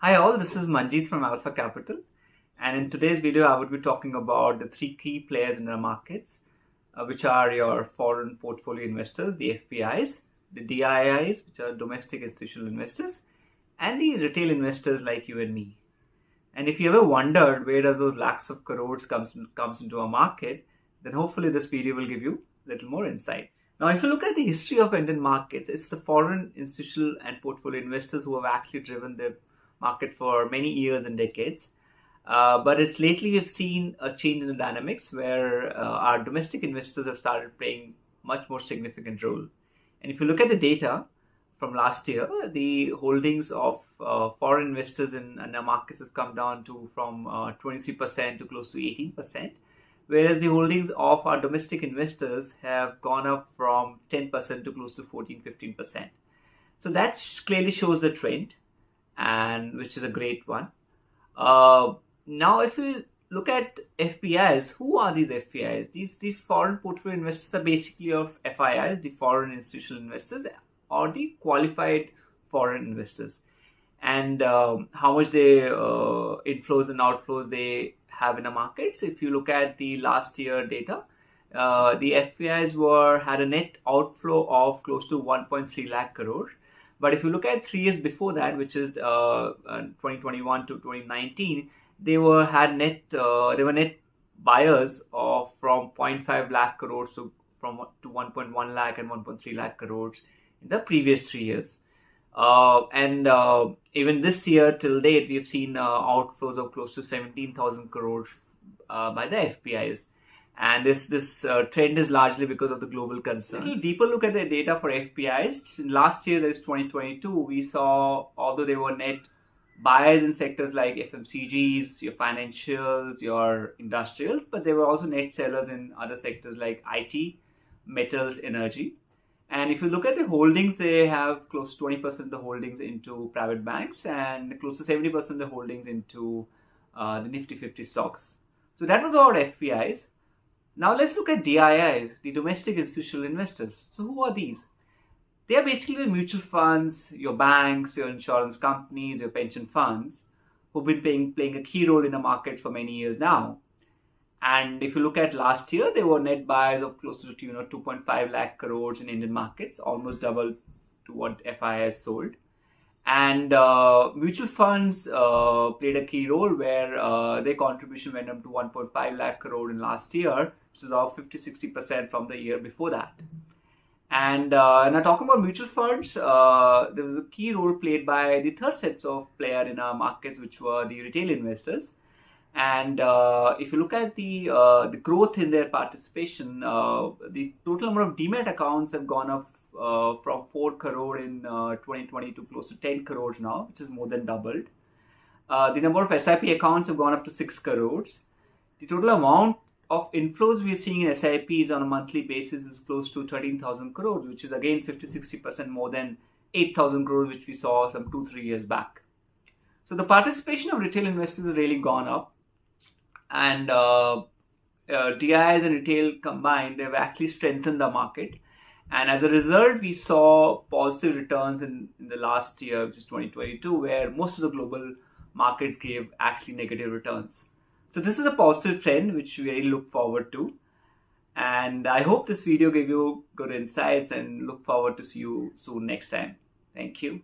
Hi all, this is Manjit from Alpha Capital, and in today's video I would be talking about the three key players in the markets, which are your foreign portfolio investors, the FPIs, the DIIs, which are domestic institutional investors, and the retail investors like you and me. And if you ever wondered where does those lakhs of crores comes into a market, then hopefully this video will give you a little more insight. Now, if you look at the history of Indian markets, it's the foreign institutional and portfolio investors who have actually driven the market for many years and decades. But it's lately we've seen a change in the dynamics where our domestic investors have started playing much more significant role. And if you look at the data from last year, the holdings of foreign investors in our markets have come down from 23% to close to 18%, whereas the holdings of our domestic investors have gone up from 10% to close to 14-15%. So that clearly shows the trend, and which is a great one. Now, if you look at FPIs, who are these FPIs? These foreign portfolio investors are basically of FIIs, the foreign institutional investors, or the qualified foreign investors. And how much inflows and outflows they have in the markets. If you look at the last year data, the FPIs had a net outflow of close to 1.3 lakh crore. But if you look at 3 years before that, which is 2021 to 2019, they were net buyers of from 0.5 lakh crores to 1.1 lakh and 1.3 lakh crores in the previous 3 years. Even this year till date, we've seen outflows of close to 17,000 crores by the FPIs. And this trend is largely because of the global concerns. A little deeper look at the data for FPIs. Last year, that is 2022, we saw, although they were net buyers in sectors like FMCGs, your financials, your industrials, but they were also net sellers in other sectors like IT, metals, energy. And if you look at the holdings, they have close to 20% of the holdings into private banks and close to 70% of the holdings into the Nifty 50 stocks. So that was about FPIs. Now let's look at DIIs, the domestic institutional investors. So who are these? They are basically the mutual funds, your banks, your insurance companies, your pension funds, who've been playing a key role in the market for many years now. And if you look at last year, they were net buyers of close to 2.5 lakh crores in Indian markets, almost double to what FIIs sold. And mutual funds played a key role where their contribution went up to 1.5 lakh crore in last year, which is off 50-60% from the year before that. And now talking about mutual funds, there was a key role played by the third set of player in our markets, which were the retail investors. And if you look at the growth in their participation, the total number of demat accounts have gone up from 4 crore in 2020 to close to 10 crores now, which is more than doubled. The number of SIP accounts have gone up to 6 crores. The total amount of inflows we're seeing in SIPs on a monthly basis is close to 13,000 crores, which is again 50-60% more than 8,000 crores, which we saw some 2-3 years back. So the participation of retail investors has really gone up. And DIIs and retail combined, they've actually strengthened the market. And as a result, we saw positive returns in the last year, which is 2022, where most of the global markets gave actually negative returns. So this is a positive trend, which we really look forward to. And I hope this video gave you good insights and look forward to see you soon next time. Thank you.